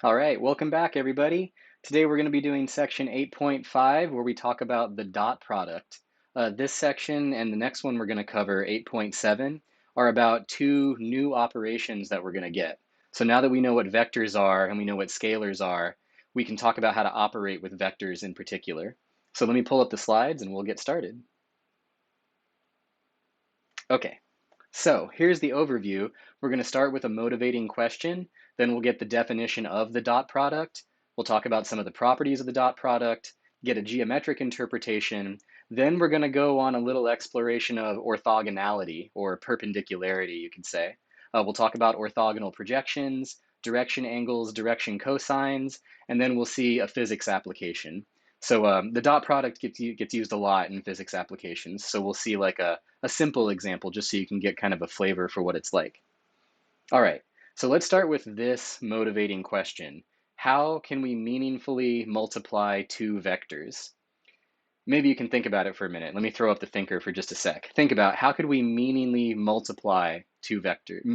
All right, welcome back, everybody. Today we're going to be doing section 8.5, where we talk about the dot product. This section and the next one we're going to cover, 8.7, are about two new operations that we're going to get. So now that we know what vectors are and we know what scalars are, we can talk about how to operate with vectors in particular. So let me pull up the slides and we'll get started. Okay, so here's the overview. We're going to start with a motivating question, then we'll get the definition of the dot product. We'll talk about some of the properties of the dot product, get a geometric interpretation. Then we're going to go on a little exploration of orthogonality, or perpendicularity, you could say. We'll talk about orthogonal projections, direction angles, direction cosines, and then we'll see a physics application. So the dot product gets used a lot in physics applications. So we'll see like a simple example just so you can get kind of a flavor for what it's like. All right, so let's start with this motivating question. How can we meaningfully multiply two vectors? Maybe you can think about it for a minute. Let me throw up the thinker for just a sec. Think about how could we meaningfully multiply two vectors?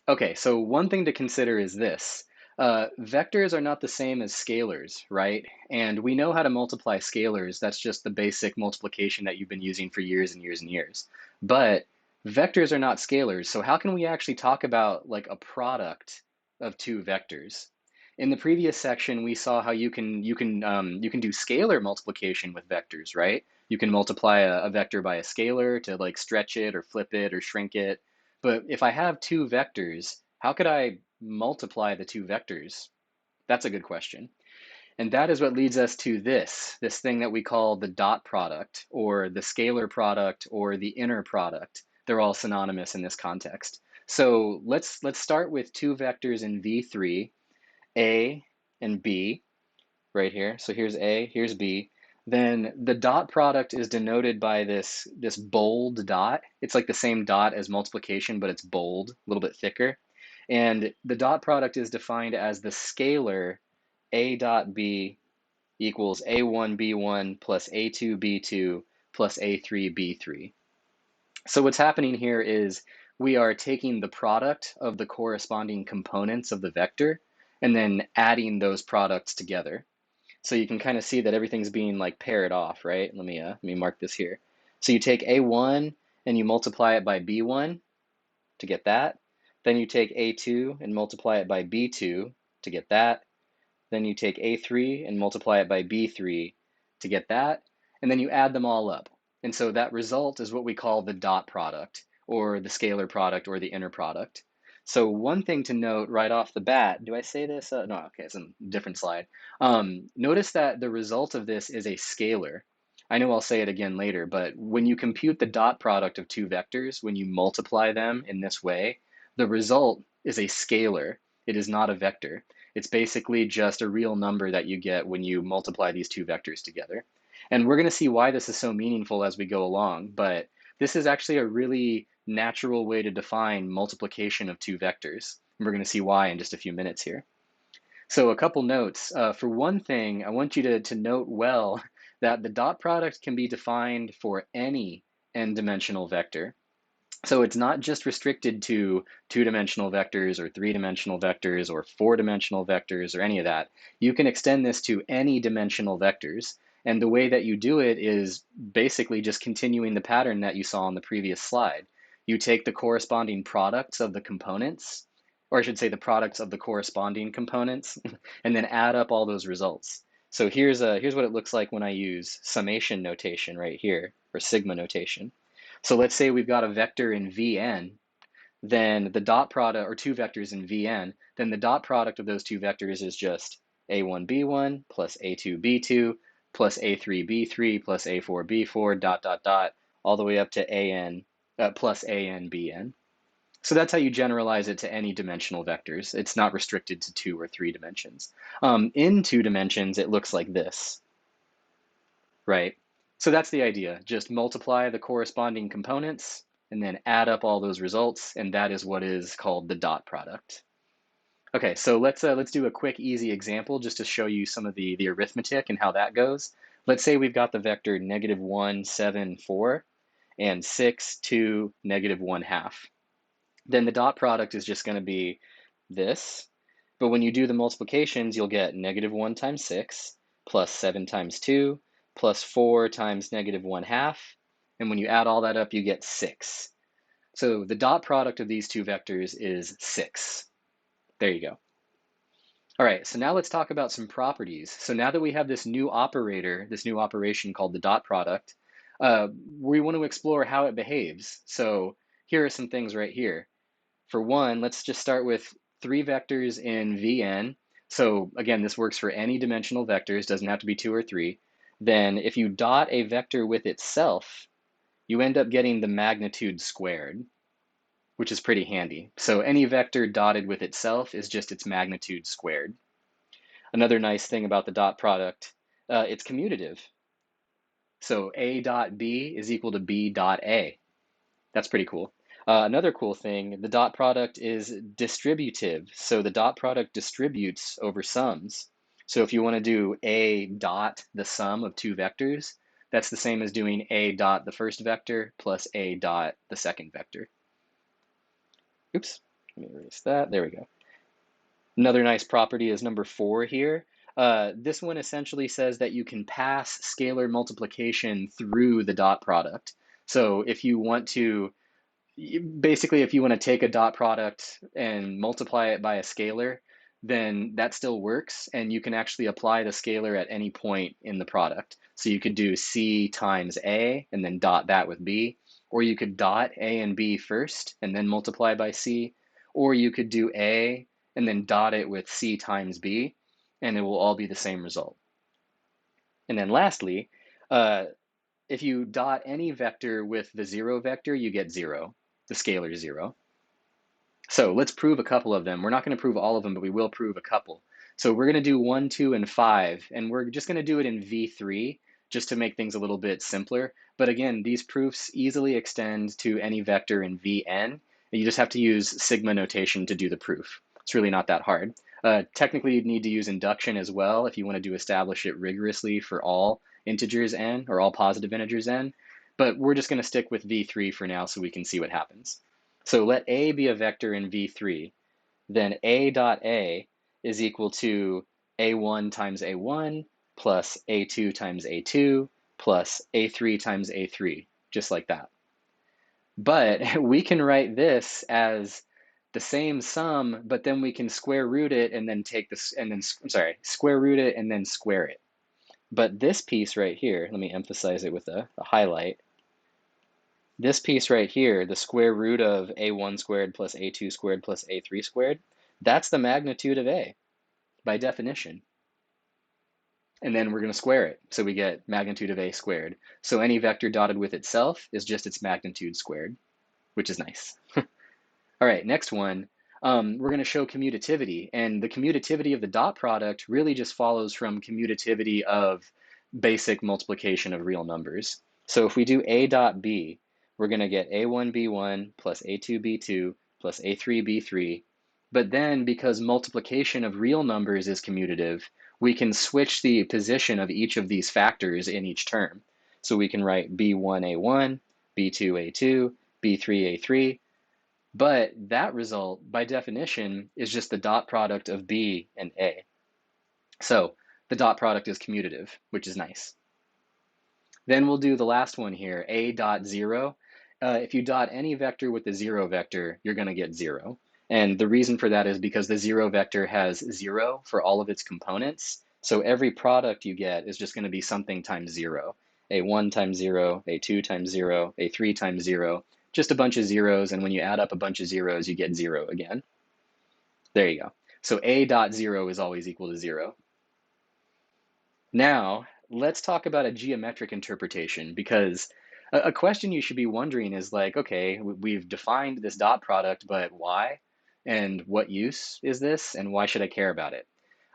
Okay, so one thing to consider is this. Vectors are not the same as scalars, right? And we know how to multiply scalars. That's just the basic multiplication that you've been using for years and years and years. But vectors are not scalars, so how can we actually talk about like a product of two vectors? In the previous section, we saw how you can do scalar multiplication with vectors, right? You can multiply a vector by a scalar to like stretch it or flip it or shrink it. But if I have two vectors, how could I multiply the two vectors? That's a good question. And that is what leads us to this thing that we call the dot product or the scalar product or the inner product. They're all synonymous in this context. So let's start with two vectors in V3, A and B, right here. So here's A, here's B. Then the dot product is denoted by this bold dot. It's like the same dot as multiplication, but it's bold, a little bit thicker. And the dot product is defined as the scalar A dot B equals A1 B1 plus A2 B2 plus A3 B3. So what's happening here is we are taking the product of the corresponding components of the vector and then adding those products together. So you can kind of see that everything's being like paired off, right? Let me mark this here. So you take A1 and you multiply it by B1 to get that. Then you take A2 and multiply it by B2 to get that. Then you take A3 and multiply it by B3 to get that. And then you add them all up. And so that result is what we call the dot product or the scalar product or the inner product. So one thing to note right off the bat, do I say this? No, okay, it's a different slide. Notice that the result of this is a scalar. I know I'll say it again later, but when you compute the dot product of two vectors, when you multiply them in this way, the result is a scalar. It is not a vector. It's basically just a real number that you get when you multiply these two vectors together. And we're going to see why this is so meaningful as we go along, but this is actually a really natural way to define multiplication of two vectors. And we're going to see why in just a few minutes here. So a couple notes. For one thing, I want you to note well that the dot product can be defined for any n-dimensional vector. So it's not just restricted to two-dimensional vectors or three-dimensional vectors or four-dimensional vectors or any of that. You can extend this to any dimensional vectors. And the way that you do it is basically just continuing the pattern that you saw on the previous slide. You take the corresponding products of the components, or I should say the products of the corresponding components, and then add up all those results. So here's what it looks like when I use summation notation right here, or sigma notation. So let's say we've got a vector in Vn, then the dot product, or two vectors in Vn, then the dot product of those two vectors is just A1b1 plus A2b2 plus A3b3 plus A4b4 dot dot dot all the way up to An plus An(bn). So that's how you generalize it to any dimensional vectors. It's not restricted to two or three dimensions. In two dimensions, it looks like this, right? So that's the idea. Just multiply the corresponding components and then add up all those results, and that is what is called the dot product. Okay, so let's do a quick, easy example just to show you some of the arithmetic and how that goes. Let's say we've got the vector -1, 7, 4, and 6, 2, -1 half. Then the dot product is just going to be this. But when you do the multiplications, you'll get -1 times 6 plus 7 times 2 plus 4 times -1 half. And when you add all that up, you get 6. So the dot product of these two vectors is 6. There you go. All right, so now let's talk about some properties. So now that we have this new operator, this new operation called the dot product, we want to explore how it behaves. So here are some things right here. For one, let's just start with three vectors in Vn. So again, this works for any dimensional vectors, doesn't have to be two or three. Then if you dot a vector with itself, you end up getting the magnitude squared, which is pretty handy. So any vector dotted with itself is just its magnitude squared. Another nice thing about the dot product, it's commutative. So A dot B is equal to B dot A. That's pretty cool. Another cool thing, the dot product is distributive. So the dot product distributes over sums. So if you want to do A dot the sum of two vectors, that's the same as doing A dot the first vector plus A dot the second vector. Oops, let me erase that. There we go. Another nice property is number 4 here. This one essentially says that you can pass scalar multiplication through the dot product. So if you want to basically, if you want to take a dot product and multiply it by a scalar, then that still works, and you can actually apply the scalar at any point in the product. So you could do C times A and then dot that with B, or you could dot A and B first and then multiply by C, or you could do A and then dot it with C times B, and it will all be the same result. And then lastly, if you dot any vector with the 0 vector, you get 0, the scalar 0. So let's prove a couple of them. We're not going to prove all of them, but we will prove a couple. So we're going to do 1, 2, and 5, and we're just going to do it in V3 just to make things a little bit simpler. But again, these proofs easily extend to any vector in Vn. You just have to use sigma notation to do the proof. It's really not that hard. Technically, you'd need to use induction as well if you wanted to establish it rigorously for all integers n, or all positive integers n. But we're just going to stick with V3 for now so we can see what happens. So let A be a vector in V3, then A dot A is equal to A1 times A1 plus A2 times A2 plus A3 times A3, just like that. But we can write this as the same sum, but then we can square root it and then take this, and then, square root it and then square it. But this piece right here, let me emphasize it with a highlight. This piece right here, the square root of a1 squared plus a2 squared plus a3 squared, that's the magnitude of a by definition. And then we're going to square it, so we get magnitude of a squared. So any vector dotted with itself is just its magnitude squared, which is nice. All right, next one. We're going to show commutativity, and the commutativity of the dot product really just follows from commutativity of basic multiplication of real numbers. So if we do a dot b, we're going to get a1b1 plus a2b2 plus a3b3. But then, because multiplication of real numbers is commutative, we can switch the position of each of these factors in each term. So we can write b1a1, b2a2, b3a3, but that result, by definition, is just the dot product of B and A. So the dot product is commutative, which is nice. Then we'll do the last one here, A dot 0. If you dot any vector with the 0 vector, you're going to get 0. And the reason for that is because the 0 vector has 0 for all of its components. So every product you get is just going to be something times 0. A1 times 0, A2 times 0, A3 times 0. Just a bunch of zeros, and when you add up a bunch of zeros, you get 0 again. There you go. So A dot 0 is always equal to 0. Now, let's talk about a geometric interpretation, because a question you should be wondering is like, okay, we've defined this dot product, but why? And what use is this? And why should I care about it?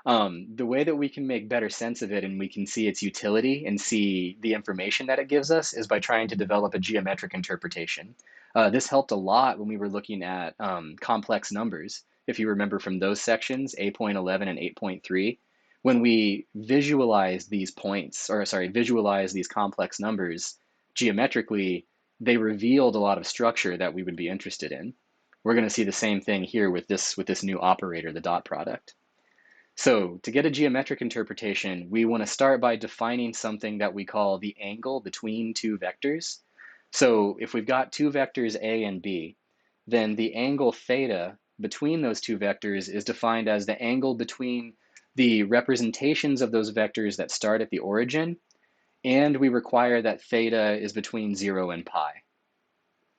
The way that we can make better sense of it and we can see its utility and see the information that it gives us is by trying to develop a geometric interpretation. This helped a lot when we were looking at complex numbers. If you remember from those sections, 8.11 and 8.3, when we visualize these points, or sorry, visualize these complex numbers geometrically, they revealed a lot of structure that we would be interested in. We're going to see the same thing here with this new operator, the dot product. So to get a geometric interpretation, we want to start by defining something that we call the angle between two vectors. So if we've got two vectors A and B, then the angle theta between those two vectors is defined as the angle between the representations of those vectors that start at the origin, and we require that theta is between 0 and pi.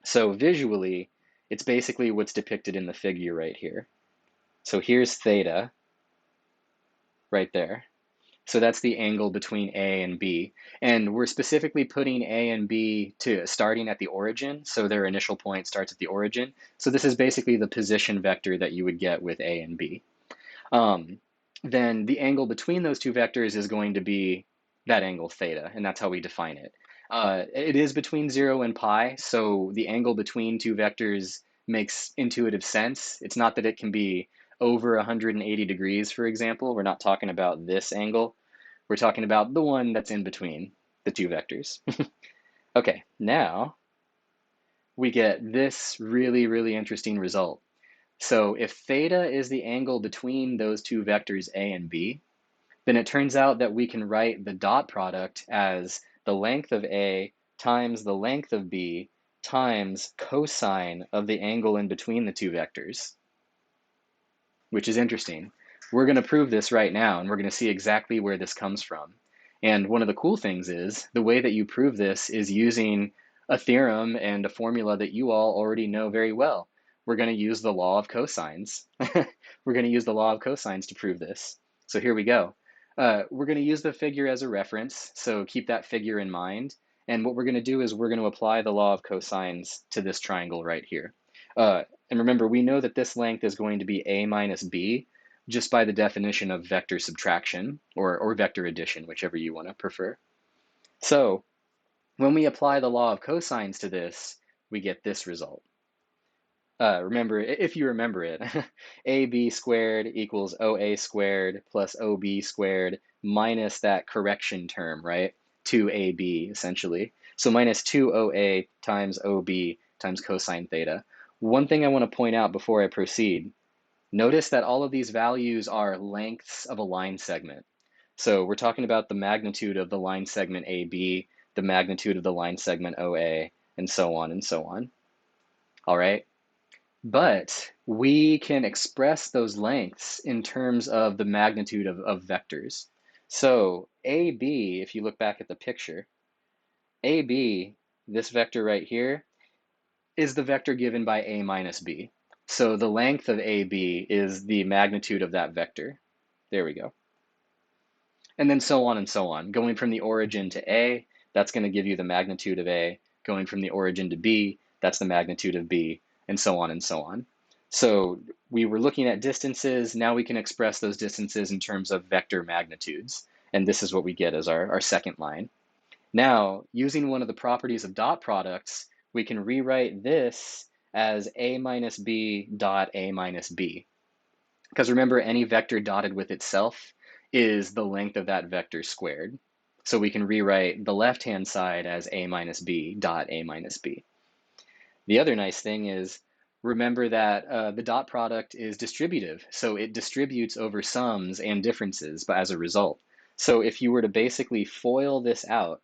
So visually, it's basically what's depicted in the figure right here. So here's theta right there. So that's the angle between A and B. And we're specifically putting A and B to starting at the origin. So their initial point starts at the origin. So this is basically the position vector that you would get with A and B. Um, then the angle between those two vectors is going to be that angle theta, and that's how we define it. It is between 0 and pi, so the angle between two vectors makes intuitive sense. It's not that it can be over 180 degrees, for example. We're not talking about this angle. We're talking about the one that's in between the two vectors. Okay, now we get this really, really interesting result. So if theta is the angle between those two vectors A and B, then it turns out that we can write the dot product as the length of A times the length of B times cosine of the angle in between the two vectors, which is interesting. We're going to prove this right now, and we're going to see exactly where this comes from. And one of the cool things is the way that you prove this is using a theorem and a formula that you all already know very well. We're going to use the law of cosines. We're going to use the law of cosines to prove this. So here we go. We're going to use the figure as a reference, so keep that figure in mind. And what we're going to do is we're going to apply the law of cosines to this triangle right here. And remember, we know that this length is going to be A minus B just by the definition of vector subtraction or vector addition, whichever you want to prefer. So when we apply the law of cosines to this, we get this result. Remember, if you remember it, AB squared equals OA squared plus OB squared minus that correction term, right? 2AB, essentially. So minus 2OA times OB times cosine theta. One thing I want to point out before I proceed, notice that all of these values are lengths of a line segment. So we're talking about the magnitude of the line segment AB, the magnitude of the line segment OA, and so on and so on. All right? But we can express those lengths in terms of the magnitude of vectors. So AB, if you look back at the picture, AB, this vector right here, is the vector given by A minus B. So the length of AB is the magnitude of that vector. There we go. And then so on and so on. Going from the origin to A, that's going to give you the magnitude of A. Going from the origin to B, that's the magnitude of B, and so on and so on. So we were looking at distances. Now we can express those distances in terms of vector magnitudes. And this is what we get as our second line. Now, using one of the properties of dot products, we can rewrite this as A minus B dot A minus B. Because remember, any vector dotted with itself is the length of that vector squared. So we can rewrite the left-hand side as A minus B dot A minus B. The other nice thing is, remember that the dot product is distributive. So it distributes over sums and differences but as a result. So if you were to basically FOIL this out,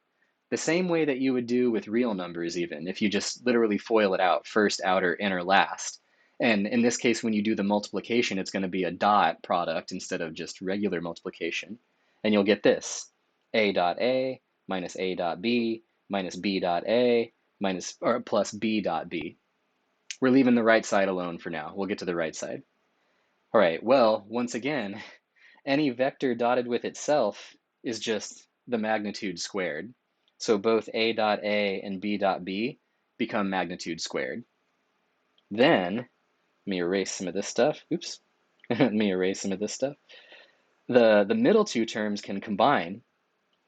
the same way that you would do with real numbers even, if you just literally FOIL it out, first, outer, inner, last. And in this case, when you do the multiplication, it's going to be a dot product instead of just regular multiplication. And you'll get this, A dot A minus A dot B minus B dot A minus, or plus B dot B. We're leaving the right side alone for now. We'll get to the right side. All right, well, once again, any vector dotted with itself is just the magnitude squared. So both A dot A and B dot B become magnitude squared. Then, let me erase some of this stuff. Oops. Let me erase some of this stuff. The middle two terms can combine.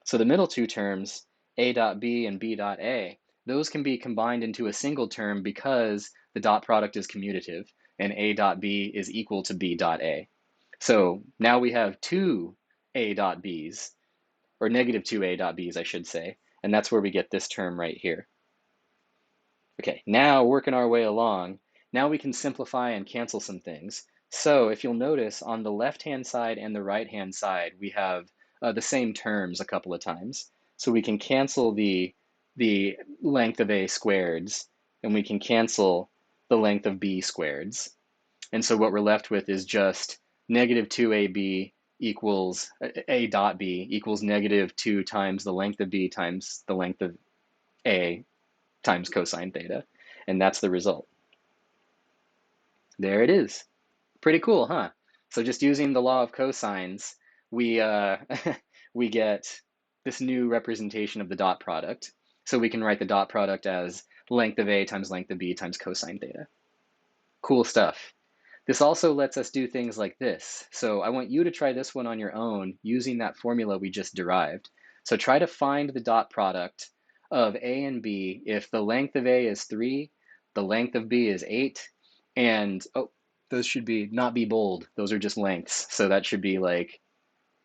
So the middle two terms, A dot B and B dot A, those can be combined into a single term because the dot product is commutative and A dot B is equal to B dot A. So now we have two a dot b's, or negative 2a dot b's, I should say. And that's where we get this term right here. Okay, now working our way along, now we can simplify and cancel some things. So if you'll notice on the left-hand side and the right-hand side, we have the same terms a couple of times. So we can cancel the length of a squareds, and we can cancel the length of b squareds. And so what we're left with is just negative 2ab equals a dot b equals negative 2 times the length of b times the length of a times cosine theta. And that's the result. There it is. Pretty cool, huh? So just using the law of cosines, we, we get this new representation of the dot product. So we can write the dot product as length of a times length of b times cosine theta. Cool stuff. This also lets us do things like this. So I want you to try this one on your own using that formula we just derived. So try to find the dot product of a and b if the length of a is 3, the length of b is 8, and oh, those should be not be bold. Those are just lengths. So that should be like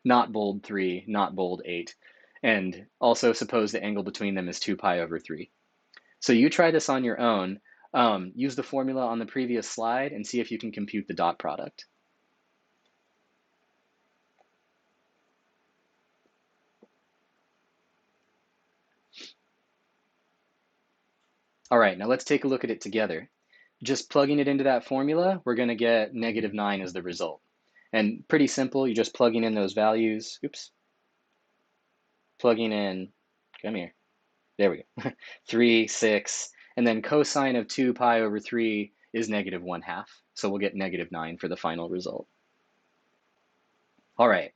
not bold 3, not bold 8. And also suppose the angle between them is 2 pi over 3. So you try this on your own. Use the formula on the previous slide and see if you can compute the dot product. All right, now let's take a look at it together. Just plugging it into that formula, we're going to get negative 9 as the result. And pretty simple, you're just plugging in those values. Oops. Plugging in, come here. There we go. 3, 6, and then cosine of 2 pi over 3 is negative 1/2. So we'll get negative 9 for the final result. All right.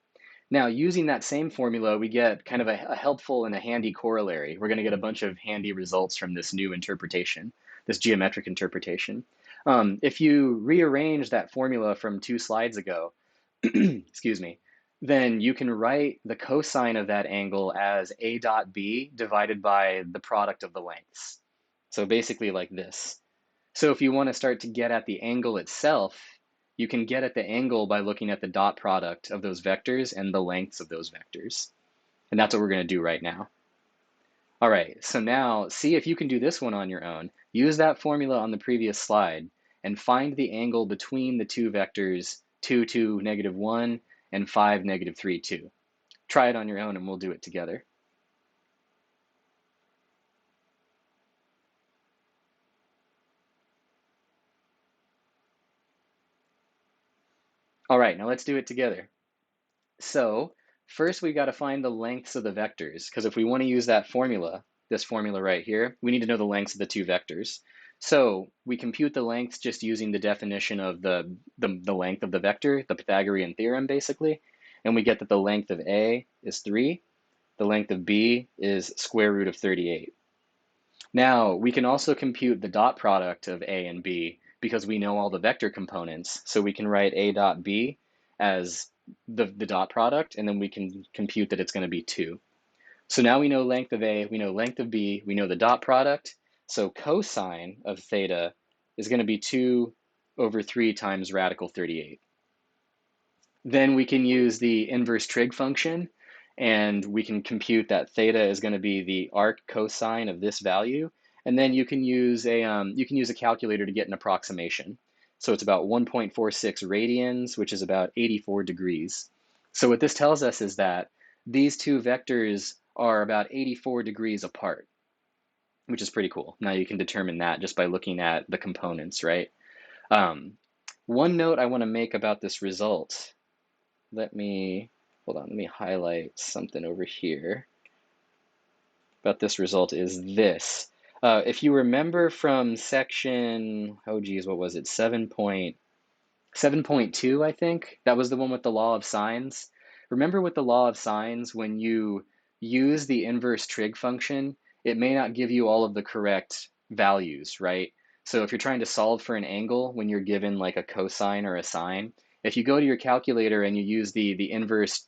Now, using that same formula, we get kind of a helpful and a handy corollary. We're going to get a bunch of handy results from this new interpretation, this geometric interpretation. If you rearrange that formula from 2 slides ago, excuse me, then you can write the cosine of that angle as a dot b divided by the product of the lengths. So basically like this. So if you want to start to get at the angle itself, you can get at the angle by looking at the dot product of those vectors and the lengths of those vectors. And that's what we're going to do right now. All right, so now see if you can do this one on your own. Use that formula on the previous slide and find the angle between the two vectors 2, 2, negative 1 and 5, negative 3, 2. Try it on your own and we'll do it together. All right, now let's do it together. So first we got to find the lengths of the vectors, because if we want to use that formula, this formula right here, we need to know the lengths of the two vectors. So we compute the lengths just using the definition of the length of the vector, the Pythagorean theorem basically, and we get that the length of A is 3, the length of B is square root of 38. Now, we can also compute the dot product of A and B because we know all the vector components. So we can write A dot B as the dot product, and then we can compute that it's going to be 2. So now we know length of A, we know length of B, we know the dot product. So cosine of theta is going to be 2 over 3 times radical 38. Then we can use the inverse trig function, and we can compute that theta is going to be the arc cosine of this value. And then you can use a calculator to get an approximation. So it's about 1.46 radians, which is about 84 degrees. So what this tells us is that these two vectors are about 84 degrees apart, which is pretty cool. Now you can determine that just by looking at the components, right? One note I want to make about this result. Hold on, let me highlight something over here about this result is this. If you remember from section, oh geez, what was it? 7.2, I think. That was the one with the law of sines. Remember with the law of sines, when you use the inverse trig function, it may not give you all of the correct values, right? So if you're trying to solve for an angle when you're given like a cosine or a sine, if you go to your calculator and you use the inverse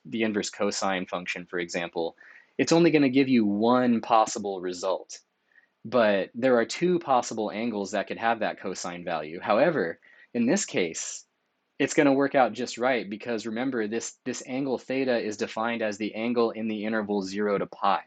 cosine function, for example, it's only going to give you one possible result. But there are two possible angles that could have that cosine value. However, in this case, It's going to work out just right because remember this angle theta is defined as the angle in the interval 0 to pi,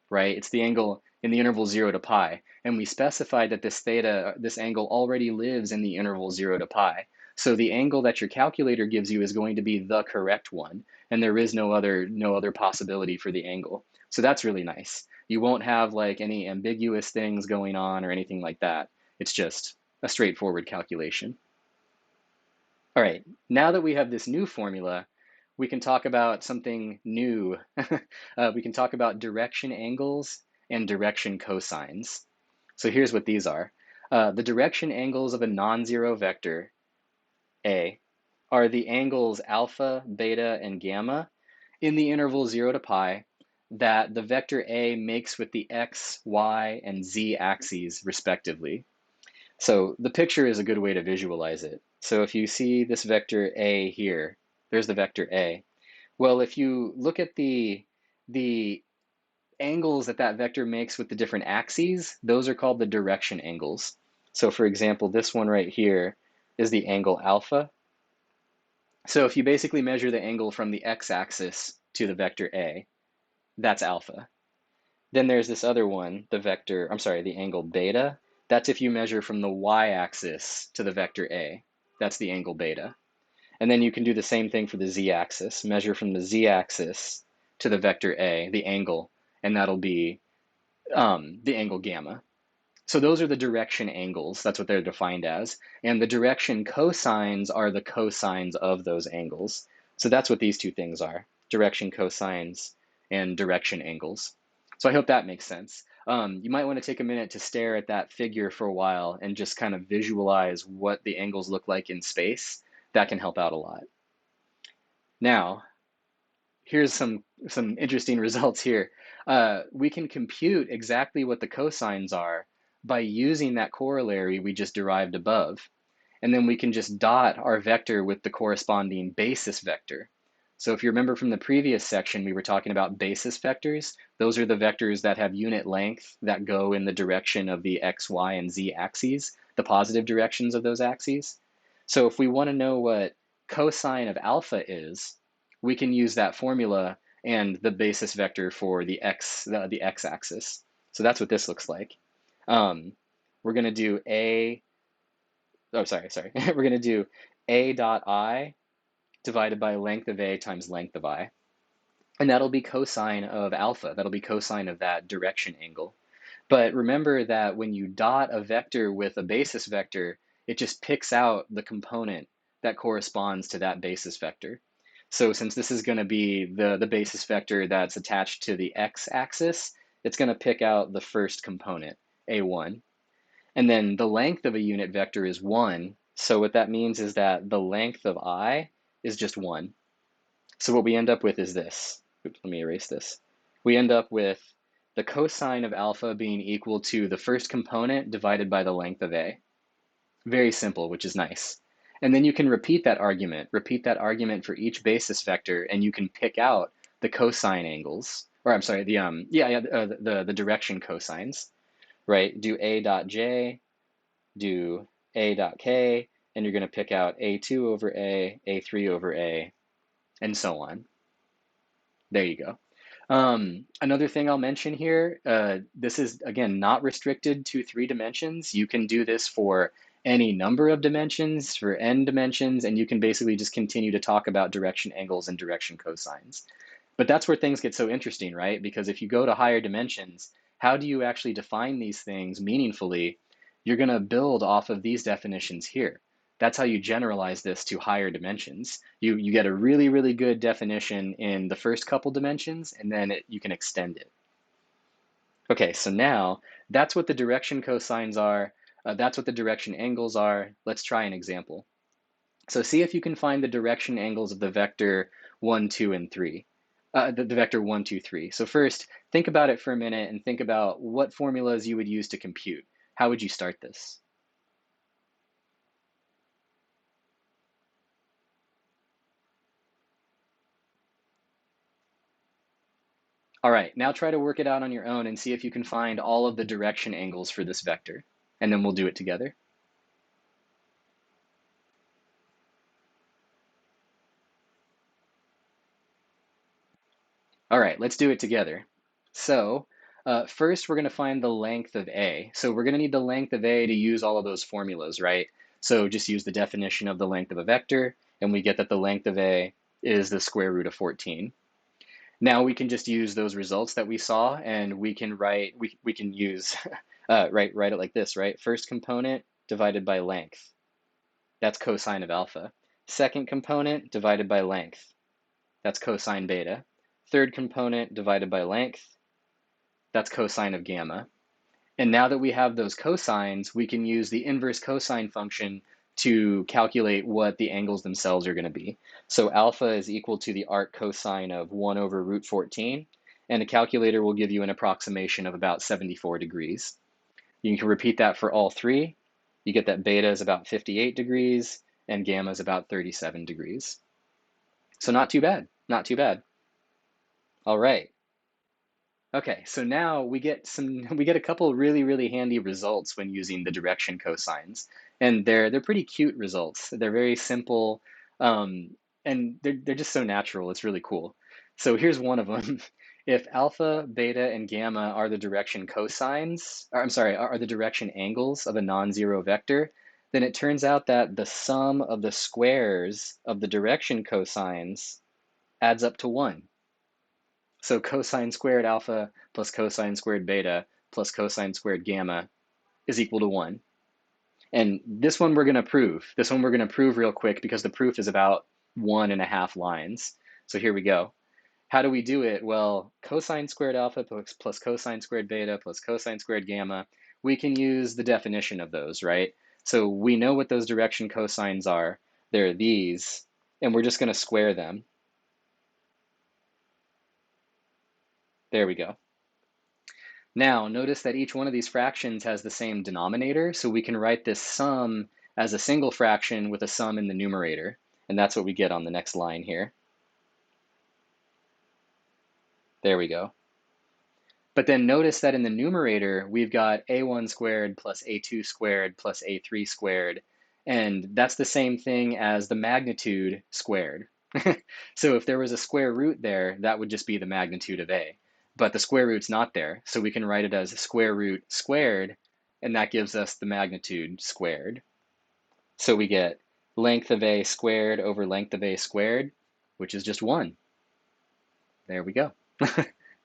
right? It's the angle in the interval 0 to pi. And we specified that this theta, this angle already lives in the interval 0 to pi. So the angle that your calculator gives you is going to be the correct one, and there is no other possibility for the angle. So that's really nice. You won't have like any ambiguous things going on or anything like that. It's just a straightforward calculation. All right, now that we have this new formula, we can talk about something new. We can talk about direction angles and direction cosines. So here's what these are. The direction angles of a non-zero vector, A, are the angles alpha, beta, and gamma in the interval 0 to pi that the vector A makes with the x, y, and z axes respectively. So the picture is a good way to visualize it. So if you see this vector A here, there's the vector A. Well, if you look at the angles that that vector makes with the different axes, those are called the direction angles. So for example, this one right here is the angle alpha. So if you basically measure the angle from the x-axis to the vector A, that's alpha. Then there's this other one, the angle beta. That's if you measure from the y-axis to the vector A. That's the angle beta. And then you can do the same thing for the z-axis. Measure from the z-axis to the vector A, the angle, and that'll be the angle gamma. So those are the direction angles. That's what they're defined as. And the direction cosines are the cosines of those angles. So that's what these two things are, direction cosines and direction angles. So I hope that makes sense. You might want to take a minute to stare at that figure for a while and just kind of visualize what the angles look like in space. That can help out a lot. Now, here's some interesting results here. We can compute exactly what the cosines are by using that corollary we just derived above. And then we can just dot our vector with the corresponding basis vector. So if you remember from the previous section, we were talking about basis vectors. Those are the vectors that have unit length that go in the direction of the x, y, and z axes, the positive directions of those axes. So if we want to know what cosine of alpha is, we can use that formula and the basis vector for the x-axis. So that's what this looks like. We're going to do we're going to do a dot I divided by length of A times length of I. And that'll be cosine of alpha. That'll be cosine of that direction angle. But remember that when you dot a vector with a basis vector, it just picks out the component that corresponds to that basis vector. So since this is going to be the basis vector that's attached to the x-axis, it's going to pick out the first component, a1. And then the length of a unit vector is 1. So what that means is that the length of I is just 1. So what we end up with is this. Oops, let me erase this. We end up with the cosine of alpha being equal to the first component divided by the length of A. Very simple, which is nice. And then you can repeat that argument for each basis vector, and you can pick out the cosine angles, or I'm sorry, the direction cosines, right? Do A dot J, do A dot K, and you're going to pick out A2 over A, A3 over A, and so on. There you go. Another thing I'll mention here, this is, again, not restricted to 3 dimensions. You can do this for any number of dimensions, for n dimensions, and you can basically just continue to talk about direction angles and direction cosines. But that's where things get so interesting, right? Because if you go to higher dimensions, how do you actually define these things meaningfully? You're going to build off of these definitions here. That's how you generalize this to higher dimensions. You get a really, really good definition in the first couple dimensions, and then you can extend it. Okay, so now that's what the direction cosines are. That's what the direction angles are. Let's try an example. So see if you can find the direction angles of the vector 1, 2, and 3. The vector 1, 2, 3. So first, think about it for a minute and think about what formulas you would use to compute. How would you start this? All right, now try to work it out on your own and see if you can find all of the direction angles for this vector. And then we'll do it together. All right, let's do it together. So first we're going to find the length of A. So we're going to need the length of A to use all of those formulas, right? So just use the definition of the length of a vector, and we get that the length of A is the square root of 14. Now we can just use those results that we saw, and we can we can use, write it like this, right? First component divided by length. That's cosine of alpha. Second component divided by length. That's cosine beta. Third component divided by length, that's cosine of gamma. And now that we have those cosines, we can use the inverse cosine function to calculate what the angles themselves are going to be. So alpha is equal to the arc cosine of 1 over root 14, and a calculator will give you an approximation of about 74 degrees. You can repeat that for all three. You get that beta is about 58 degrees, and gamma is about 37 degrees. So not too bad, not too bad. All right. Okay, so now we get we get a couple really handy results when using the direction cosines. And they're pretty cute results. They're very simple, and they're just so natural. It's really cool. So here's one of them. If alpha, beta, and gamma are the direction cosines, or I'm sorry, are the direction angles of a non-zero vector, then it turns out that the sum of the squares of the direction cosines adds up to 1. So cosine squared alpha plus cosine squared beta plus cosine squared gamma is equal to 1. And this one we're going to prove. This one we're going to prove real quick because the proof is about 1.5 lines. So here we go. How do we do it? Well, cosine squared alpha plus cosine squared beta plus cosine squared gamma, we can use the definition of those, right? So we know what those direction cosines are. They're these, and we're just going to square them. There we go. Now, notice that each one of these fractions has the same denominator, so we can write this sum as a single fraction with a sum in the numerator, and that's what we get on the next line here. There we go. But then notice that in the numerator, we've got a1 squared plus a2 squared plus a3 squared, and that's the same thing as the magnitude squared. So if there was a square root there, that would just be the magnitude of a. But the square root's not there, so we can write it as square root squared, and that gives us the magnitude squared. So we get length of a squared over length of a squared, which is just 1. There we go.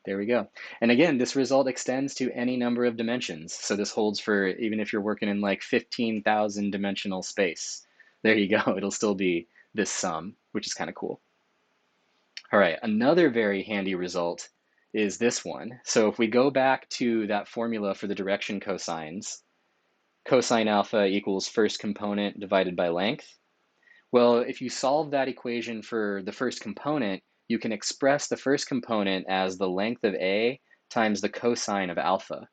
There we go. And again, this result extends to any number of dimensions. So this holds for even if you're working in like 15,000 dimensional space. There you go. It'll still be this sum, which is kind of cool. All right, another very handy result is this one. So if we go back to that formula for the direction cosines, cosine alpha equals first component divided by length. Well, if you solve that equation for the first component, you can express the first component as the length of A times the cosine of alpha.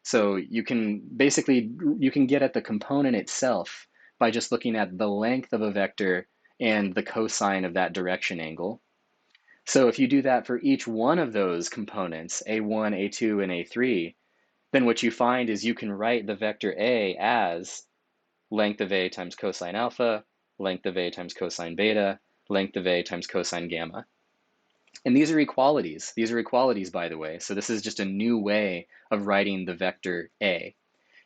So you can basically, you can get at the component itself by just looking at the length of a vector and the cosine of that direction angle. So if you do that for each one of those components, A1, A2, and A3, then what you find is you can write the vector A as length of A times cosine alpha, length of A times cosine beta, length of A times cosine gamma. And these are equalities. These are equalities, by the way. So this is just a new way of writing the vector A.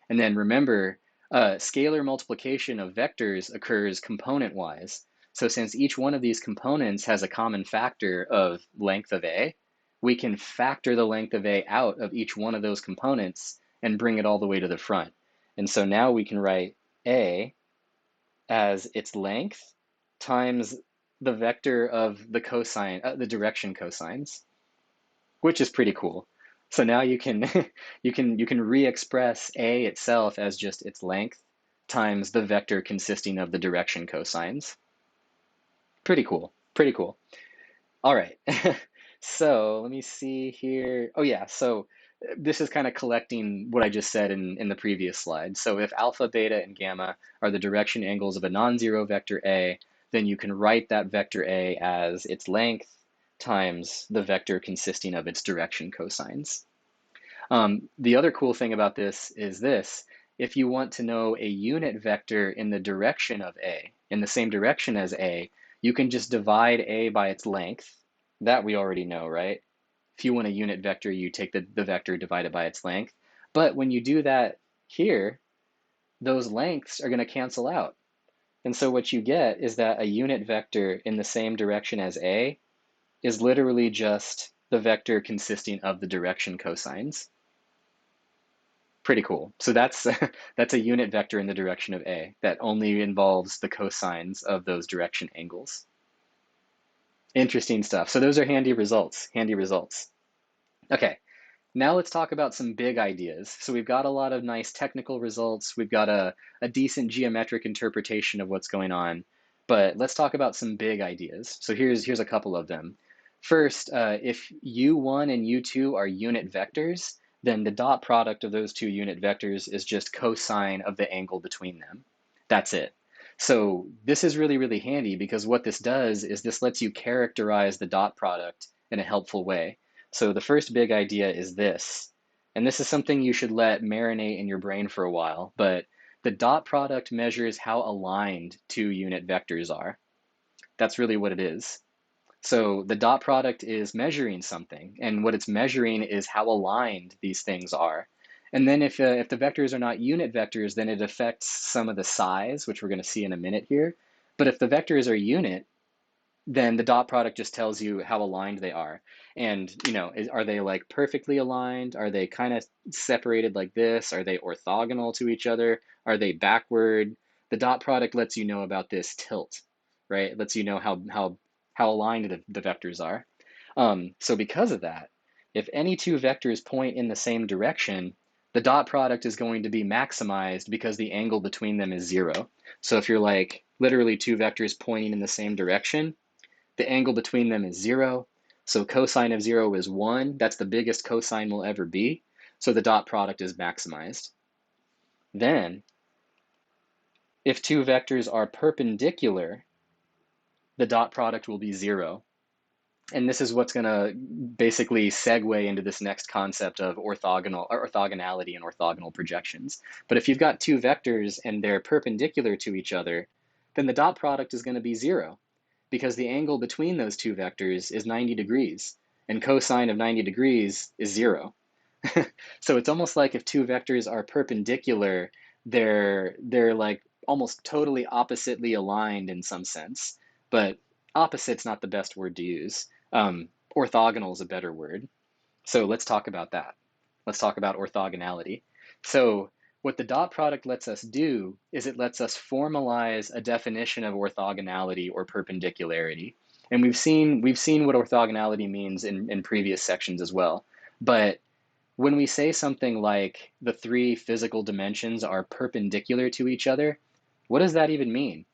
And then remember, scalar multiplication of vectors occurs component-wise. So since each one of these components has a common factor of length of A, we can factor the length of A out of each one of those components and bring it all the way to the front. And so now we can write A as its length times the vector of the cosine, the direction cosines, which is pretty cool. So now you can you can re-express A itself as just its length times the vector consisting of the direction cosines. Pretty cool. Pretty cool. All right. So let me see here. Oh yeah, so this is kind of collecting what I just said in the previous slide. So if alpha, beta, and gamma are the direction angles of a non-zero vector A, then you can write that vector A as its length times the vector consisting of its direction cosines. The other cool thing about this is this. If you want to know a unit vector in the direction of A, in the same direction as A, you can just divide A by its length. That we already know, right? If you want a unit vector, you take the vector divided by its length. But when you do that here, those lengths are going to cancel out. And so what you get is that a unit vector in the same direction as A is literally just the vector consisting of the direction cosines. Pretty cool. So that's that's a unit vector in the direction of A that only involves the cosines of those direction angles. Interesting stuff. So those are handy results, handy results. Okay, now let's talk about some big ideas. So we've got a lot of nice technical results. We've got a decent geometric interpretation of what's going on. But let's talk about some big ideas. So here's a couple of them. First, if u1 and u2 are unit vectors, then the dot product of those two unit vectors is just cosine of the angle between them. That's it. So this is really, really handy because what this does is this lets you characterize the dot product in a helpful way. So the first big idea is this, and this is something you should let marinate in your brain for a while, but the dot product measures how aligned two unit vectors are. That's really what it is. So the dot product is measuring something, and what it's measuring is how aligned these things are. And then if the vectors are not unit vectors, then it affects some of the size, which we're going to see in a minute here. But if the vectors are unit, then the dot product just tells you how aligned they are. And, are they like perfectly aligned? Are they kind of separated like this? Are they orthogonal to each other? Are they backward? The dot product lets you know about this tilt, right? It lets you know how aligned the vectors are. So because of that, if any two vectors point in the same direction, the dot product is going to be maximized because the angle between them is zero. So if you're like literally two vectors pointing in the same direction, the angle between them is zero. So cosine of zero is 1. That's the biggest cosine will ever be. So the dot product is maximized. Then, if two vectors are perpendicular, the dot product will be 0. And this is what's going to basically segue into this next concept of orthogonality and orthogonal projections. But if you've got two vectors and they're perpendicular to each other, then the dot product is going to be 0 because the angle between those two vectors is 90 degrees, and cosine of 90 degrees is 0. So it's almost like if two vectors are perpendicular, they're like almost totally oppositely aligned in some sense. But opposite's not the best word to use. Orthogonal is a better word. So let's talk about that. Let's talk about orthogonality. So what the dot product lets us do is it lets us formalize a definition of orthogonality or perpendicularity. And we've seen what orthogonality means in previous sections as well. But when we say something like the three physical dimensions are perpendicular to each other, what does that even mean?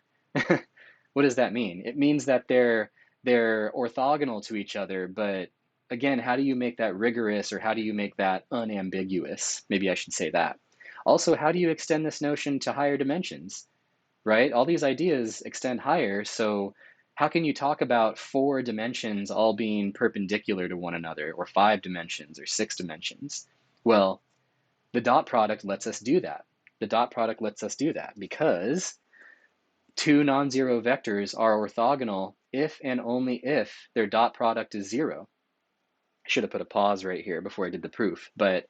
What does that mean? It means that they're orthogonal to each other, but again, how do you make that rigorous, or how do you make that unambiguous? Maybe I should say that. Also, how do you extend this notion to higher dimensions, right? All these ideas extend higher, so how can you talk about 4 dimensions all being perpendicular to one another, or 5 dimensions, or 6 dimensions? Well, the dot product lets us do that. The dot product lets us do that because two non-zero vectors are orthogonal if and only if their dot product is 0. I should have put a pause right here before I did the proof, but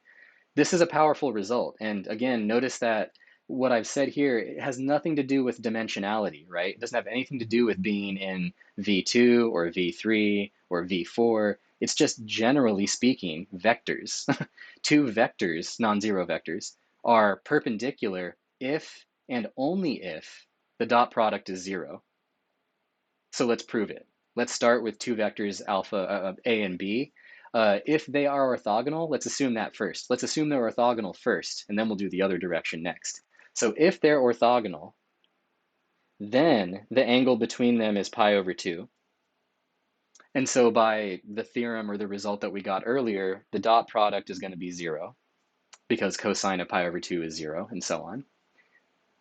this is a powerful result. And again, notice that what I've said here, it has nothing to do with dimensionality, right? It doesn't have anything to do with being in V2 or V3 or V4. It's just generally speaking, vectors. Two vectors, non-zero vectors, are perpendicular if and only if the dot product is 0. So let's prove it. Let's start with two vectors alpha A and B. If they are orthogonal, let's assume that first. Let's assume they're orthogonal first, and then we'll do the other direction next. So if they're orthogonal, then the angle between them is pi over 2. And so by the theorem or the result that we got earlier, the dot product is going to be 0 because cosine of pi over 2 is 0, and so on.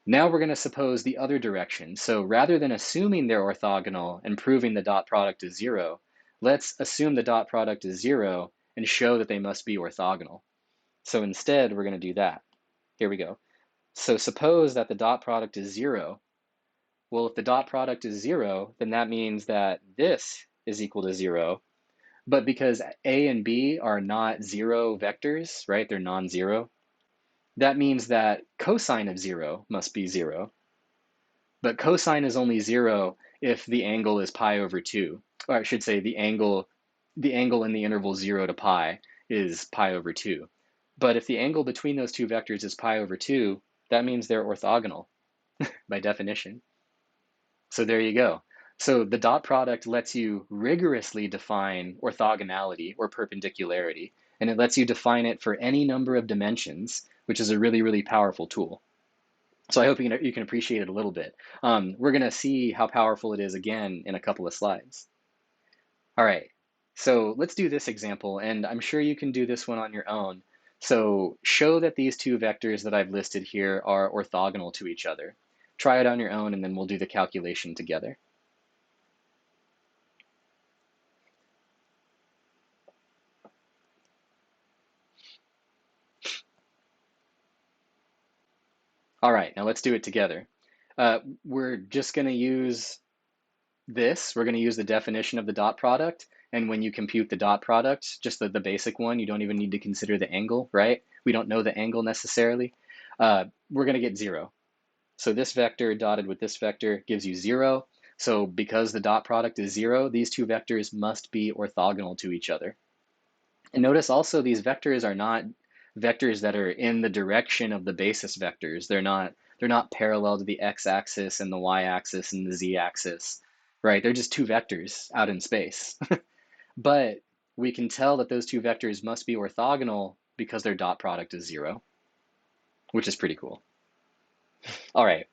Now we're going to suppose the other direction. So rather than assuming they're orthogonal and proving the dot product is 0, let's assume the dot product is 0 and show that they must be orthogonal. So instead, we're going to do that. Here we go. So suppose that the dot product is 0. Well, if the dot product is 0, then that means that this is equal to 0, But because A and B are not zero vectors, right? They're non-zero. That means that cosine of zero must be zero. But cosine is only zero if the angle is pi over 2. Or I should say the angle in the interval 0 to pi is pi over 2. But if the angle between those two vectors is pi over 2, that means they're orthogonal by definition. So there you go. So the dot product lets you rigorously define orthogonality or perpendicularity, and it lets you define it for any number of dimensions, which is a really, really powerful tool. So I hope you can appreciate it a little bit. We're going to see how powerful it is again in a couple of slides. All right, so let's do this example, and I'm sure you can do this one on your own. So show that these two vectors that I've listed here are orthogonal to each other. Try it on your own, and then we'll do the calculation together. All right, now let's do it together. We're just going to use this. We're going to use the definition of the dot product. And when you compute the dot product, just the basic one, you don't even need to consider the angle, right? We don't know the angle necessarily. We're going to get 0. So this vector dotted with this vector gives you 0. So because the dot product is 0, these two vectors must be orthogonal to each other. And notice also these vectors are not vectors that are in the direction of the basis vectors. They're not parallel to the x-axis and the y-axis and the z-axis, right? They're just two vectors out in space. But we can tell that those two vectors must be orthogonal because their dot product is 0, which is pretty cool. All right.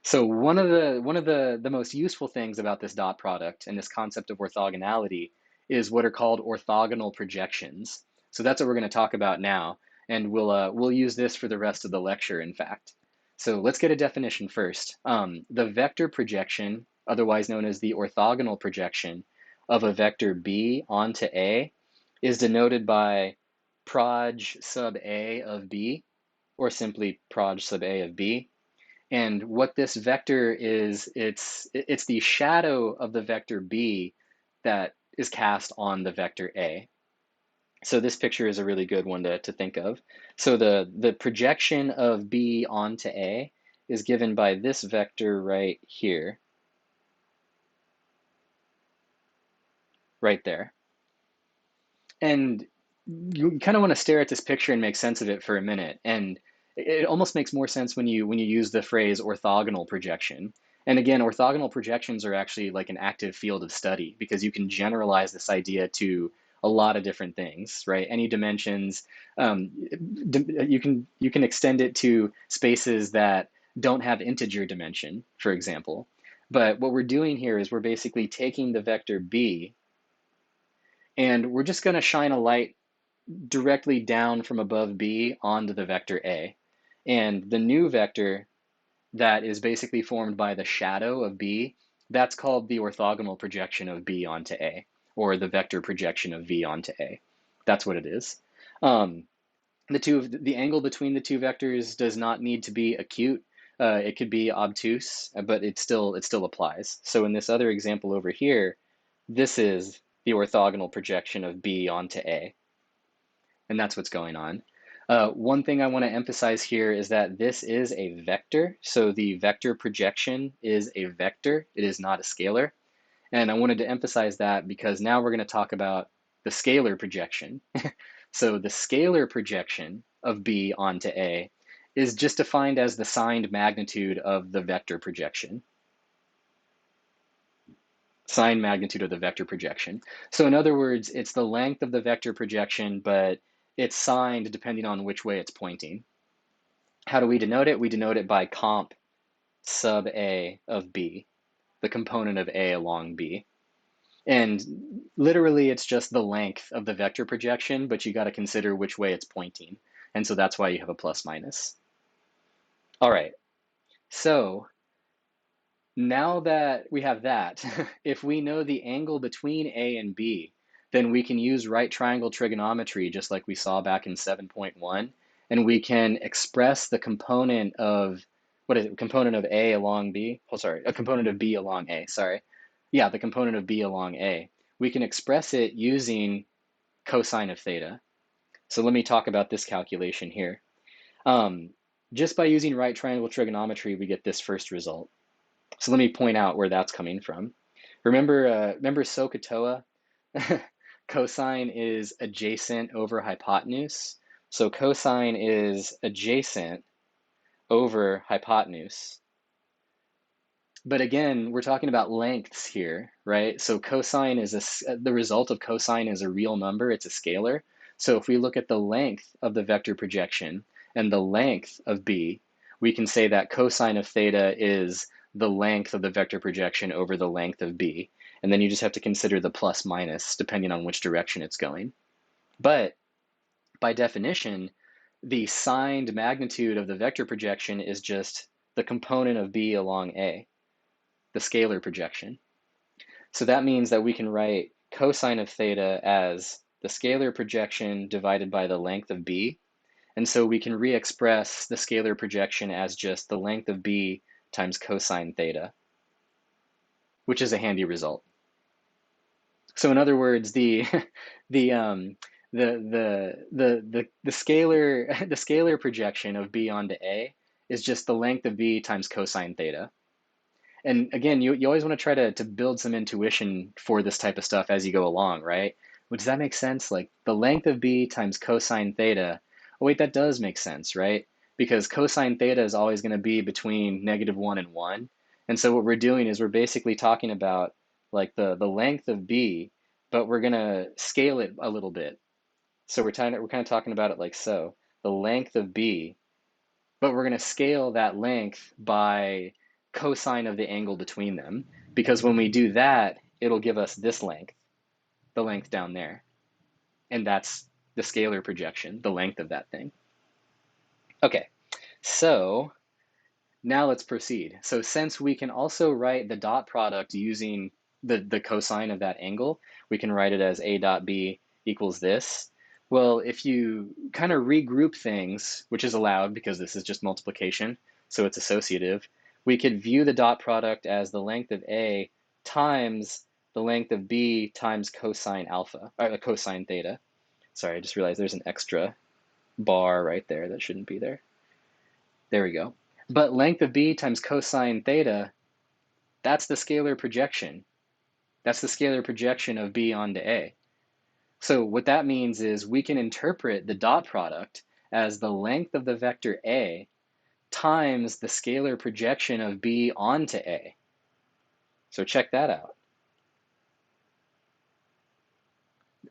So one of the most useful things about this dot product and this concept of orthogonality is what are called orthogonal projections. So that's what we're going to talk about now, and we'll use this for the rest of the lecture, in fact. So let's get a definition first. The vector projection, otherwise known as the orthogonal projection of a vector B onto A, is denoted by proj sub A of B, or simply proj sub A of B. And what this vector is, it's the shadow of the vector B that is cast on the vector A. So this picture is a really good one to think of. So the projection of B onto A is given by this vector right here, right there. And you kind of want to stare at this picture and make sense of it for a minute. And it almost makes more sense when you use the phrase orthogonal projection. And again, orthogonal projections are actually like an active field of study because you can generalize this idea to a lot of different things, right? Any dimensions. You can extend it to spaces that don't have integer dimension, for example. But what we're doing here is we're basically taking the vector b, and we're just going to shine a light directly down from above B onto the vector A. And the new vector that is basically formed by the shadow of B, that's called the orthogonal projection of B onto A, or the vector projection of V onto A. That's what it is. The angle between the two vectors does not need to be acute. It could be obtuse, but it still applies. So in this other example over here, this is the orthogonal projection of B onto A. And that's what's going on. One thing I want to emphasize here is that this is a vector. So the vector projection is a vector. It is not a scalar. And I wanted to emphasize that because now we're going to talk about the scalar projection. So the scalar projection of B onto A is just defined as the signed magnitude of the vector projection. Signed magnitude of the vector projection. So in other words, it's the length of the vector projection, but it's signed depending on which way it's pointing. How do we denote it? We denote it by comp sub A of B, the component of A along B. And literally, it's just the length of the vector projection, but you got to consider which way it's pointing. And so that's why you have a plus minus. All right, so now that we have that, if we know the angle between A and B, then we can use right triangle trigonometry, just like we saw back in 7.1, and we can express the component of, what is it, component of A along B? Oh, sorry, a component of B along A, sorry. Yeah, the component of B along A. we can express it using cosine of theta. So let me talk about this calculation here. Um, just by using right triangle trigonometry, we get this first result. So let me point out where that's coming from. Remember SOHCAHTOA? Cosine is adjacent over hypotenuse. So cosine is adjacent over hypotenuse. But again, we're talking about lengths here, right? So cosine is the result of cosine is a real number, it's a scalar. So if we look at the length of the vector projection and the length of B, we can say that cosine of theta is the length of the vector projection over the length of B. And then you just have to consider the plus minus depending on which direction it's going. But by definition, the signed magnitude of the vector projection is just the component of B along A, the scalar projection. So that means that we can write cosine of theta as the scalar projection divided by the length of B. And so we can re-express the scalar projection as just the length of B times cosine theta, which is a handy result. So in other words, the scalar projection of B onto A is just the length of B times cosine theta. And again, you always want to try to build some intuition for this type of stuff as you go along, right? Well, does that make sense? Like the length of B times cosine theta. Oh, wait, that does make sense, right? Because cosine theta is always going to be between -1 and 1. And so what we're doing is we're basically talking about like the length of B, but we're going to scale it a little bit. So we're kind of talking about it like so. The length of B, but we're going to scale that length by cosine of the angle between them, because when we do that, it'll give us this length, the length down there. And that's the scalar projection, the length of that thing. Okay, so now let's proceed. So since we can also write the dot product using the cosine of that angle, we can write it as A dot B equals this. Well, if you kind of regroup things, which is allowed because this is just multiplication, so it's associative, we could view the dot product as the length of A times the length of B times cosine alpha, or cosine theta. Sorry, I just realized there's an extra bar right there that shouldn't be there. There we go. But length of B times cosine theta, that's the scalar projection. That's the scalar projection of B onto A. So what that means is we can interpret the dot product as the length of the vector A times the scalar projection of B onto A. So check that out.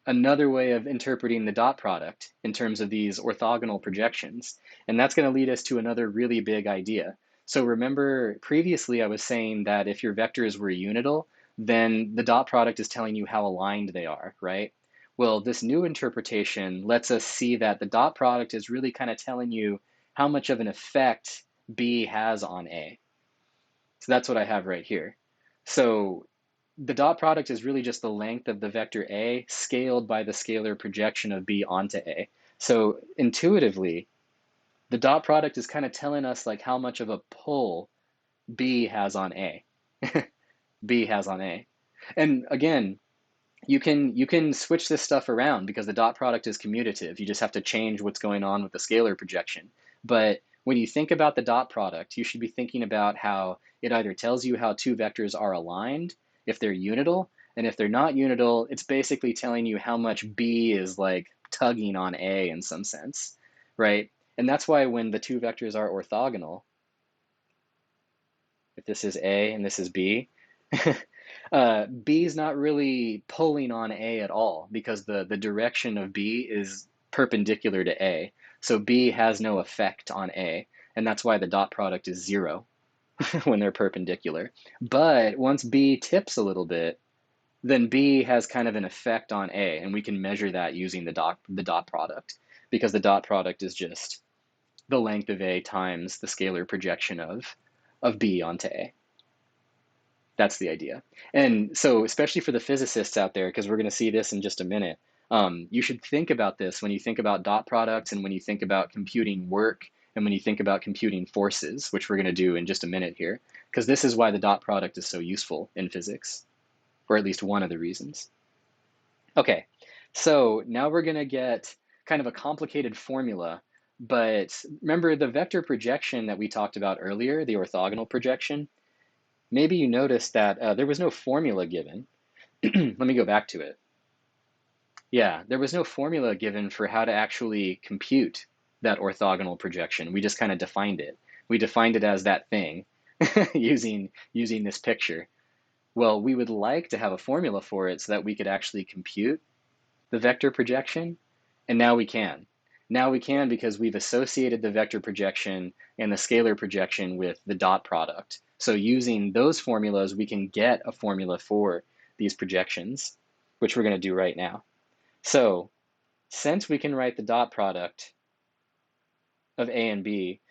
Another way of interpreting the dot product in terms of these orthogonal projections. And that's going to lead us to another really big idea. So remember previously I was saying that if your vectors were unital, then the dot product is telling you how aligned they are, right? Well, this new interpretation lets us see that the dot product is really kind of telling you how much of an effect B has on A. So that's what I have right here. So the dot product is really just the length of the vector A scaled by the scalar projection of B onto A. So intuitively, the dot product is kind of telling us like how much of a pull B has on A. B has on A. And again, you can switch this stuff around because the dot product is commutative. You just have to change what's going on with the scalar projection. But when you think about the dot product, you should be thinking about how it either tells you how two vectors are aligned, if they're unital, and if they're not unital, it's basically telling you how much B is like tugging on A in some sense, right? And that's why when the two vectors are orthogonal, if this is A and this is B, B is not really pulling on A at all because the direction of B is perpendicular to A. So B has no effect on A, and that's why the dot product is 0 when they're perpendicular. But once B tips a little bit, then B has kind of an effect on A, and we can measure that using the dot product because the dot product is just the length of A times the scalar projection of B onto A. That's the idea. And so, especially for the physicists out there, because we're going to see this in just a minute, you should think about this when you think about dot products and when you think about computing work and when you think about computing forces, which we're going to do in just a minute here, because this is why the dot product is so useful in physics, or at least one of the reasons. Okay, so now we're going to get kind of a complicated formula, but remember the vector projection that we talked about earlier, the orthogonal projection? Maybe you noticed that there was no formula given. Let me go back to it. Yeah, there was no formula given for how to actually compute that orthogonal projection. We just kind of defined it. We defined it as that thing using this picture. Well, we would like to have a formula for it so that we could actually compute the vector projection, and now we can. Now we can because we've associated the vector projection and the scalar projection with the dot product. So using those formulas, we can get a formula for these projections, which we're going to do right now. So since we can write the dot product of A and B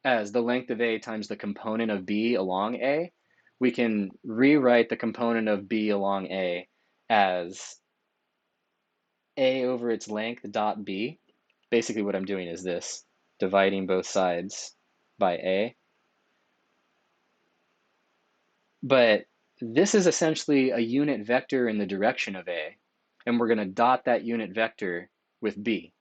as the length of A times the component of B along A, we can rewrite the component of B along A as A over its length dot B. Basically what I'm doing is this, dividing both sides by A. But this is essentially a unit vector in the direction of A, and we're going to dot that unit vector with B.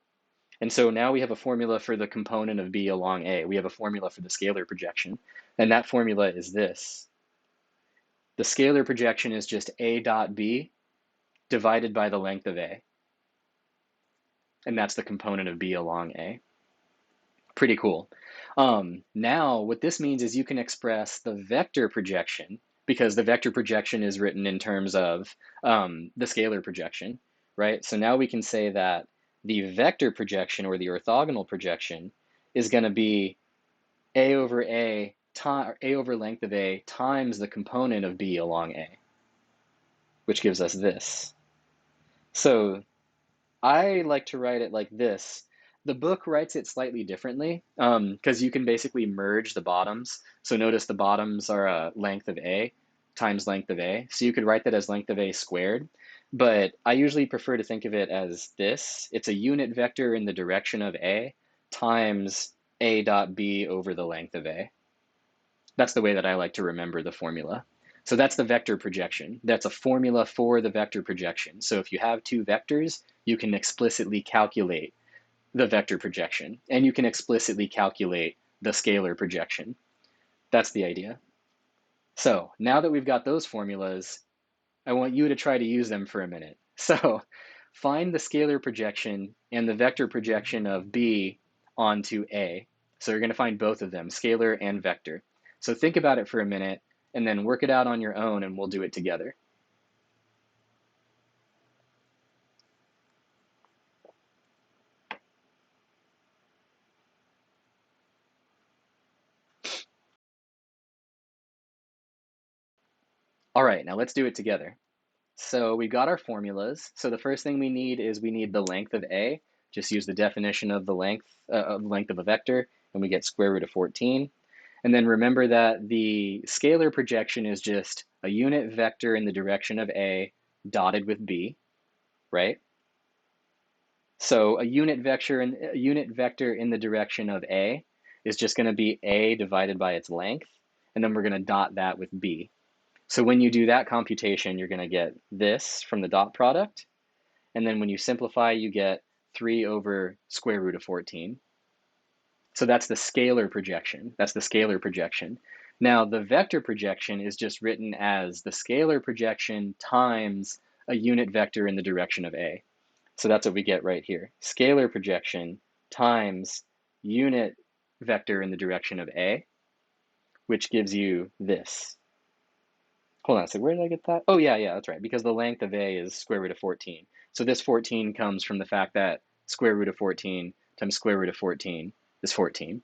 And so now we have a formula for the component of B along A. We have a formula for the scalar projection, and that formula is this. The scalar projection is just A dot B divided by the length of A, and that's the component of B along A. Pretty cool. Now, what this means is you can express the vector projection, because the vector projection is written in terms of the scalar projection, right? So now we can say that the vector projection, or the orthogonal projection, is going to be A over A, A over length of A times the component of B along A, which gives us this. So I like to write it like this. The book writes it slightly differently because you can basically merge the bottoms. So notice the bottoms are length of A times length of A. So you could write that as length of A squared. But I usually prefer to think of it as this. It's a unit vector in the direction of A times A dot B over the length of A. That's the way that I like to remember the formula. So that's the vector projection. That's a formula for the vector projection. So if you have two vectors, you can explicitly calculate the vector projection, and you can explicitly calculate the scalar projection. That's the idea. So now that we've got those formulas, I want you to try to use them for a minute. So find the scalar projection and the vector projection of B onto A. So you're going to find both of them, scalar and vector. So think about it for a minute and then work it out on your own, and we'll do it together. All right, now let's do it together. So we've got our formulas. So the first thing we need is we need the length of A. Just use the definition of the length of a vector, and we get square root of 14. And then remember that the scalar projection is just a unit vector in the direction of A dotted with B, right? So a unit vector in the direction of A is just going to be A divided by its length, and then we're going to dot that with B. So when you do that computation, you're going to get this from the dot product, and then when you simplify, you get 3 over square root of 14. So that's the scalar projection. That's the scalar projection. Now, the vector projection is just written as the scalar projection times a unit vector in the direction of A. So that's what we get right here. Scalar projection times unit vector in the direction of A, which gives you this. Hold on a second, where did I get that? Oh, yeah, that's right, because the length of A is square root of 14. So this 14 comes from the fact that square root of 14 times square root of 14 is 14.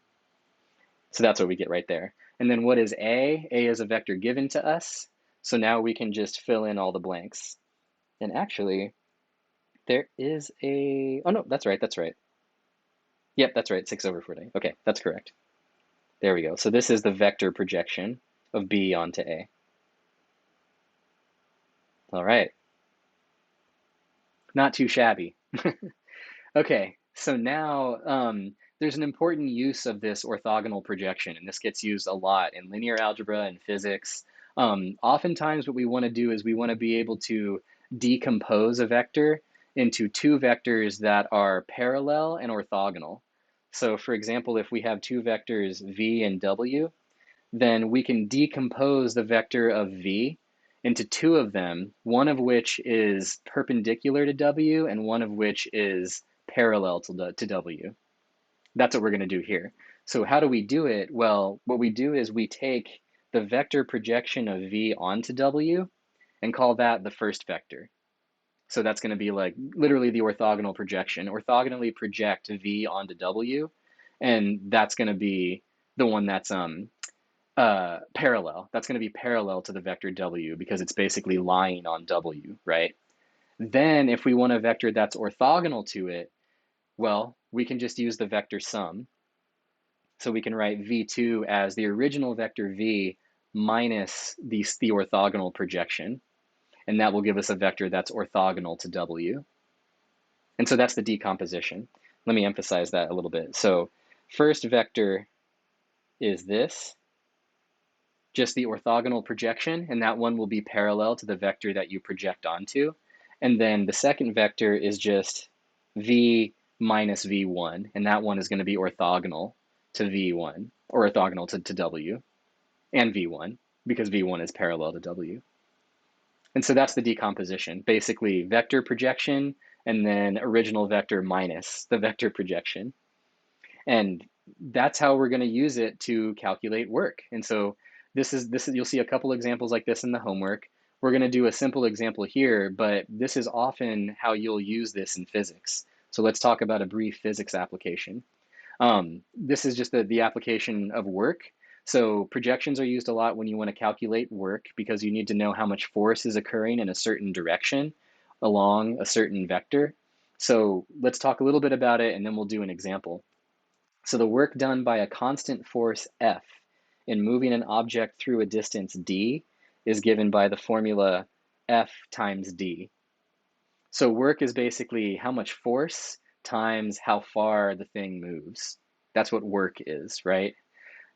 So that's what we get right there. And then what is A? A is a vector given to us. So now we can just fill in all the blanks. And actually, there is a, oh no, that's right. Yep, that's right, 6 over 14. Okay, that's correct. There we go. So this is the vector projection of B onto A. All right. Not too shabby. Okay, so now there's an important use of this orthogonal projection, and this gets used a lot in linear algebra and physics. Oftentimes what we want to do is we want to be able to decompose a vector into two vectors that are parallel and orthogonal. So for example, if we have two vectors v and w, then we can decompose the vector of v into two of them, one of which is perpendicular to w and one of which is parallel to w. That's what we're going to do here. So how do we do it? Well, what we do is we take the vector projection of v onto w and call that the first vector. So that's going to be like literally the orthogonal projection. Orthogonally project v onto w, and that's going to be the one that's parallel. That's going to be parallel to the vector w because it's basically lying on w, right? Then if we want a vector that's orthogonal to it, well, we can just use the vector sum. So we can write v2 as the original vector v minus the orthogonal projection, and that will give us a vector that's orthogonal to w. And so that's the decomposition. Let me emphasize that a little bit. So first vector is this, just the orthogonal projection, and that one will be parallel to the vector that you project onto. And then the second vector is just v minus v1, and that one is going to be orthogonal to v1, or orthogonal to w, and v1, because v1 is parallel to w. And so that's the decomposition. Basically, vector projection, and then original vector minus the vector projection. And that's how we're going to use it to calculate work. And so this is you'll see a couple examples like this in the homework. We're going to do a simple example here, but this is often how you'll use this in physics. So let's talk about a brief physics application. This is just the application of work. So projections are used a lot when you want to calculate work because you need to know how much force is occurring in a certain direction along a certain vector. So let's talk a little bit about it and then we'll do an example. So the work done by a constant force F in moving an object through a distance d is given by the formula F times d. So work is basically how much force times how far the thing moves. That's what work is, right?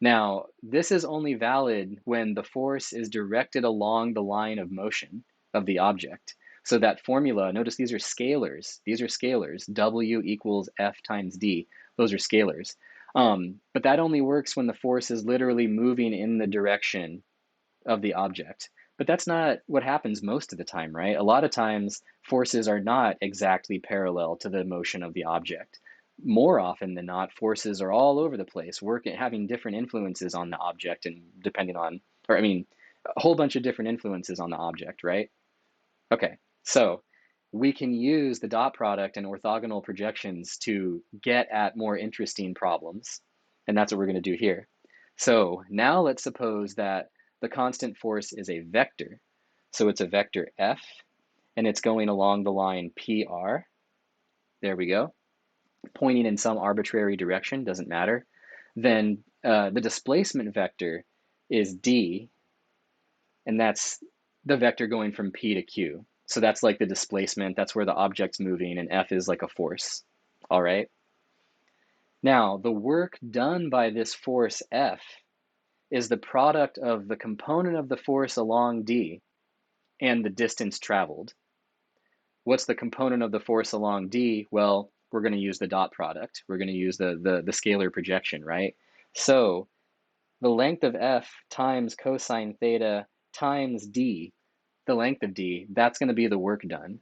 Now, this is only valid when the force is directed along the line of motion of the object. So that formula, notice these are scalars. These are scalars. W equals F times D. Those are scalars. But that only works when the force is literally moving in the direction of the object. But that's not what happens most of the time, right? A lot of times, forces are not exactly parallel to the motion of the object. More often than not, forces are all over the place, having different influences on the object and depending on, or I mean, a whole bunch of different influences on the object, right? Okay, so we can use the dot product and orthogonal projections to get at more interesting problems, and that's what we're going to do here. So now let's suppose that the constant force is a vector. So it's a vector F, and it's going along the line PR. There we go. Pointing in some arbitrary direction, doesn't matter. Then the displacement vector is D, and that's the vector going from P to Q. So that's like the displacement, that's where the object's moving, and F is like a force. All right? Now, the work done by this force F is the product of the component of the force along D and the distance traveled. What's the component of the force along D? Well, we're going to use the dot product. We're going to use the scalar projection, right? So the length of F times cosine theta times D, the length of D, that's going to be the work done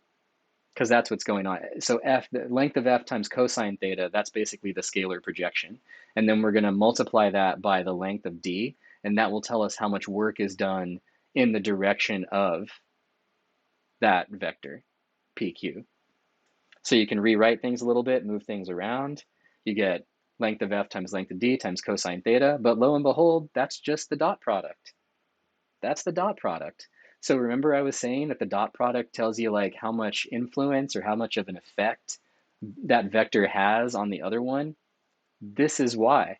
because that's what's going on. So the length of F times cosine theta, that's basically the scalar projection. And then we're going to multiply that by the length of D, and that will tell us how much work is done in the direction of that vector, PQ. So you can rewrite things a little bit, move things around. You get length of F times length of D times cosine theta, but lo and behold, that's just the dot product. That's the dot product. So remember I was saying that the dot product tells you like how much influence or how much of an effect that vector has on the other one? This is why.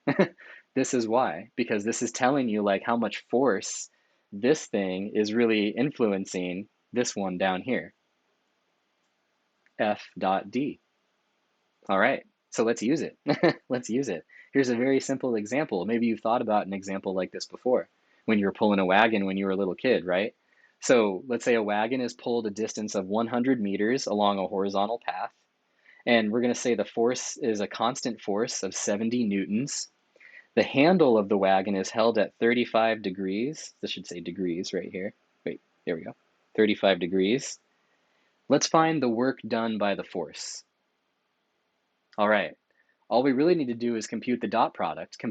This is why, because this is telling you like how much force this thing is really influencing this one down here. F dot D. All right, so let's use it. Let's use it. Here's a very simple example. Maybe you've thought about an example like this before when you were pulling a wagon when you were a little kid, right? So let's say a wagon is pulled a distance of 100 meters along a horizontal path, and we're going to say the force is a constant force of 70 newtons. The handle of the wagon is held at 35 degrees. This should say degrees right here. Wait, there we go. 35 degrees. Let's find the work done by the force. All right. All we really need to do is compute the dot product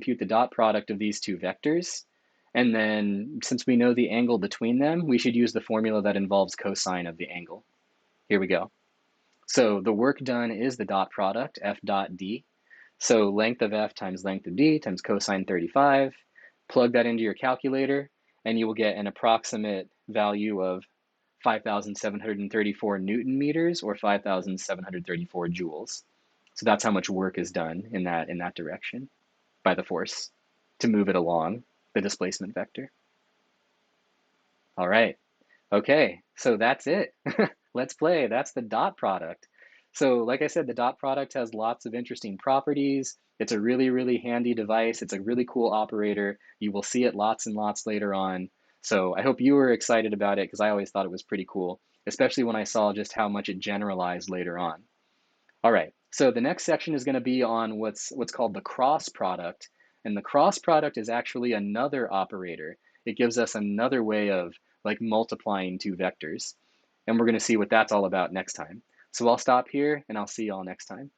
of these two vectors. And then since we know the angle between them, we should use the formula that involves cosine of the angle. Here we go. So the work done is the dot product, F dot D. So length of F times length of D times cosine 35. Plug that into your calculator, and you will get an approximate value of 5,734 Newton meters or 5,734 joules. So that's how much work is done in that direction by the force to move it along the displacement vector. All right. Okay, so that's it. Let's play. That's the dot product. So like I said, the dot product has lots of interesting properties. It's a really, really handy device. It's a really cool operator. You will see it lots and lots later on. So I hope you were excited about it because I always thought it was pretty cool, especially when I saw just how much it generalized later on. All right, so the next section is going to be on what's called the cross product. And the cross product is actually another operator. It gives us another way of like multiplying two vectors. And we're going to see what that's all about next time. So I'll stop here and I'll see y'all next time.